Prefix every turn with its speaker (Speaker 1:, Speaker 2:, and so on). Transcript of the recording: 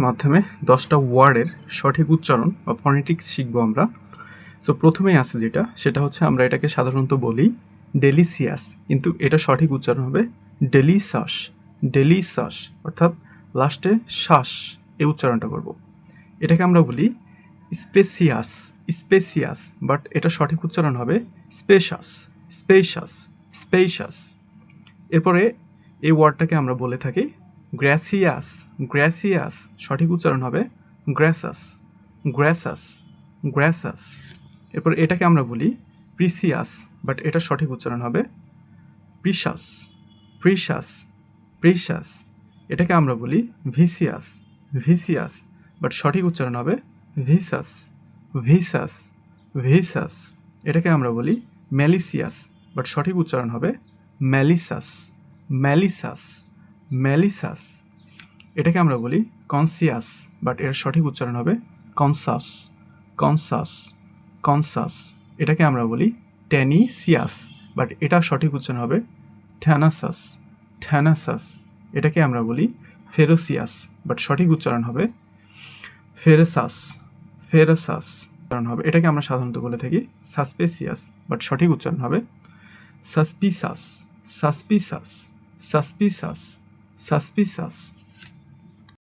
Speaker 1: মাধ্যমে 10টা ওয়ার্ডের সঠিক উচ্চারণ বা ফনেটিক্স শিখবো আমরা। সো প্রথমেই আছে যেটা, সেটা হচ্ছে আমরা এটাকে সাধারণত বলি ডেলিসিয়াস, কিন্তু এটা সঠিক উচ্চারণ হবে ডেলিসাস। ডেলিসাস অর্থাৎ লাস্টে শ্বাস এই উচ্চারণটা করব। এটাকে আমরা বলি স্পেসিয়াস। স্পেসিয়াস, বাট এটা সঠিক উচ্চারণ হবে স্পেশাস। Spacious, spacious. এরপরে এই ওয়ার্ডটাকে আমরা বলে থাকি গ্র্যাসিয়াস। গ্র্যাসিয়াস সঠিক উচ্চারণ হবে গ্র্যাসাস। গ্র্যাসাস, গ্র্যাসাস। এরপর এটাকে আমরা বলি প্রিসিয়াস, বাট এটা সঠিক উচ্চারণ হবে প্রিশাস। প্রিশাস, প্রিশাস। এটাকে আমরা বলি ভিসিয়াস। ভিসিয়াস, বাট সঠিক উচ্চারণ হবে ভিসাস। Visas, visas. এটাকে আমরা বলি ম্যালিসিয়াস, বাট সঠিক উচ্চারণ হবে ম্যালিসাস। ম্যালিসাস, ম্যালিসাস। এটাকে আমরা বলি কনসিয়াস, বাট এর সঠিক উচ্চারণ হবে কনসাস। Conscious, conscious. এটাকে আমরা বলি টেনিসিয়াস, বাট এটার সঠিক উচ্চারণ হবে থ্যানাসাস। থ্যানাসাস। এটাকে আমরা বলি ফেরোসিয়াস, বাট সঠিক উচ্চারণ হবে ফেরেসাস। ফেরেসাস উচ্চারণ হবে। এটাকে আমরা সাধারণত বলে থাকি সাসপেসিয়াস, বাট সঠিক উচ্চারণ হবে সাসপিসাস। সাসপিসাস, সাসপিসাস, সাসপিসাস।